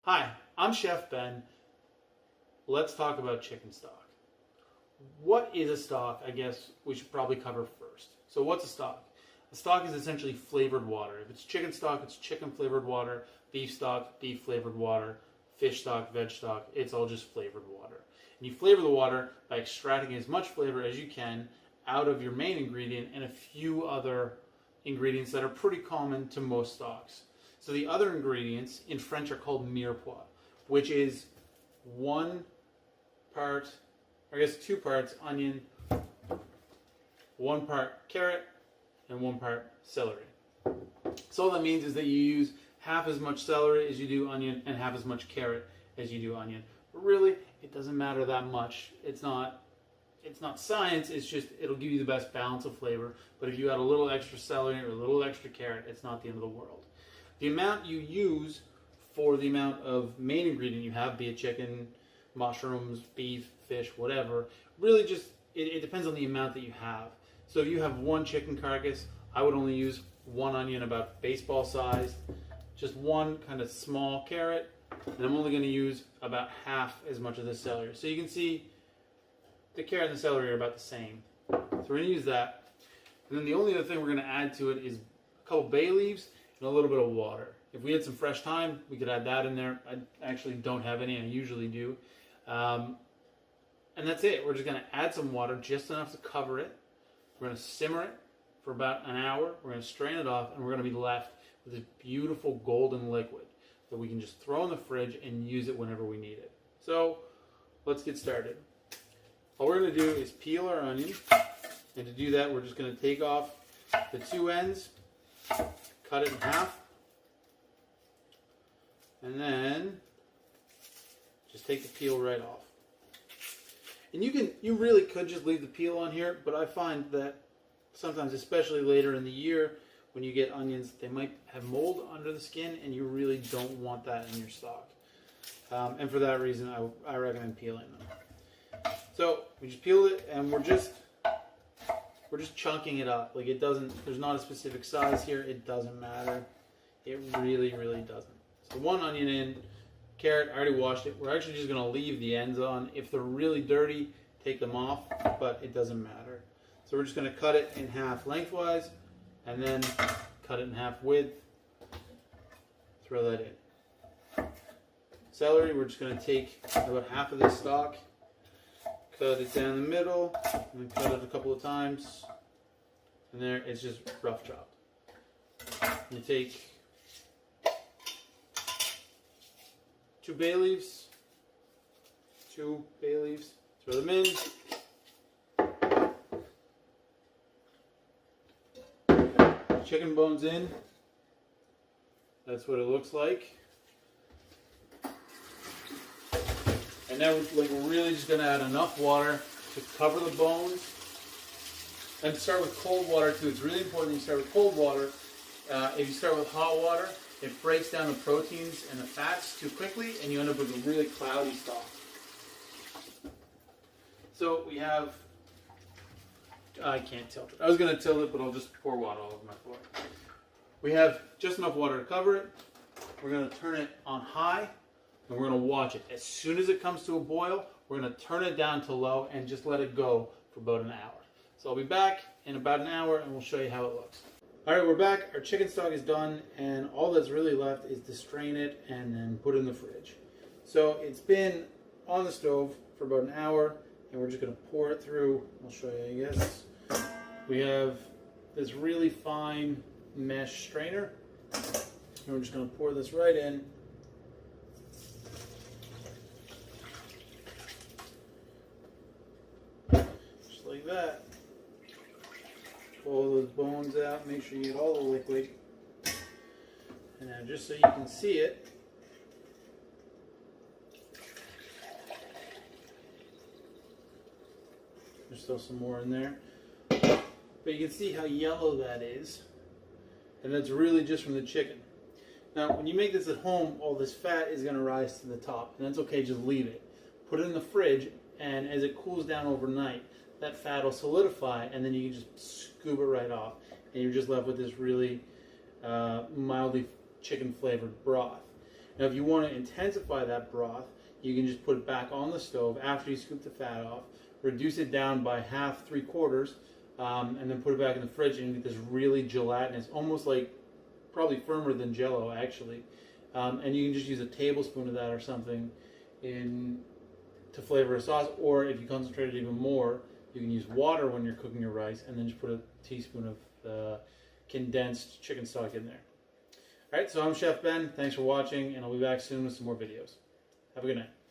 Hi, I'm Chef Ben. Let's talk about chicken stock. What is a stock? I guess we should probably cover first. So what's a stock? A stock is essentially flavored water. If it's chicken stock, it's chicken flavored water. Beef stock, beef flavored water. Fish stock, veg stock, it's all just flavored water. And you flavor the water by extracting as much flavor as you can out of your main ingredient and a few other ingredients that are pretty common to most stocks. So the other ingredients in French are called mirepoix, which is two parts onion, 1 part carrot, and 1 part celery. So all that means is that you use half as much celery as you do onion and half as much carrot as you do onion. But really, it doesn't matter that much. It's not science, it's just it'll give you the best balance of flavor. But if you add a little extra celery or a little extra carrot, it's not the end of the world. The amount you use for the amount of main ingredient you have, be it chicken, mushrooms, beef, fish, whatever, really just, it depends on the amount that you have. So if you have 1 chicken carcass, I would only use 1 onion about baseball sized, just 1 kind of small carrot, and I'm only going to use about half as much of the celery. So you can see the carrot and the celery are about the same. So we're going to use that. And then the only other thing we're going to add to it is a couple bay leaves and a little bit of water. If we had some fresh thyme, we could add that in there. I actually don't have any, I usually do. And that's it. We're just going to add some water, just enough to cover it. We're going to simmer it for about an hour. We're going to strain it off, and we're going to be left with this beautiful golden liquid that we can just throw in the fridge and use it whenever we need it. So let's get started. All we're going to do is peel our onion, and to do that, we're just going to take off the 2 ends, cut it in half, and then just take the peel right off. And you really could just leave the peel on here, but I find that sometimes, especially later in the year, when you get onions, they might have mold under the skin, and you really don't want that in your stock. And for that reason, I recommend peeling them. So we just peeled it, and we're just chunking it up. Like there's not a specific size here. It doesn't matter. It really, really doesn't. So 1 onion in. Carrot, I already washed it. We're actually just going to leave the ends on. If they're really dirty, take them off, but it doesn't matter. So we're just going to cut it in half lengthwise, and then cut it in half width. Throw that in. Celery, we're just going to take about half of this stalk, cut it down the middle, and then cut it a couple of times. And there, it's just rough chopped. You take 2 bay leaves, throw them in. Chicken bones in. That's what it looks like. And now we're really just going to add enough water to cover the bones. And start with cold water too. It's really important that you start with cold water. If you start with hot water, it breaks down the proteins and the fats too quickly, and you end up with a really cloudy stock. So we have, I can't tilt it. I was going to tilt it, but I'll just pour water all over my floor. We have just enough water to cover it. We're going to turn it on high, and we're going to watch it. As soon as it comes to a boil, we're going to turn it down to low and just let it go for about an hour. So I'll be back in about an hour, and we'll show you how it looks. All right, we're back. Our chicken stock is done, and all that's really left is to strain it and then put it in the fridge. So it's been on the stove for about an hour, and we're just going to pour it through. I'll show you, I guess. We have this really fine mesh strainer, and we're just going to pour this right in. Just like that. Pull those bones out, make sure you get all the liquid. And now just so you can see it, there's still some more in there. But you can see how yellow that is. And that's really just from the chicken. Now, when you make this at home, all this fat is going to rise to the top. And that's okay, just leave it. Put it in the fridge, and as it cools down overnight, that fat will solidify, and then you can just scoop it right off, and you're just left with this really mildly chicken flavored broth. Now, if you want to intensify that broth, you can just put it back on the stove after you scoop the fat off, reduce it down by half, 3/4, and then put it back in the fridge, and you get this really gelatinous, almost like probably firmer than Jell-O actually. And you can just use a tablespoon of that or something to flavor a sauce, or if you concentrate it even more, you can use water when you're cooking your rice, and then just put a teaspoon of condensed chicken stock in there. All right, so I'm Chef Ben. Thanks for watching, and I'll be back soon with some more videos. Have a good night.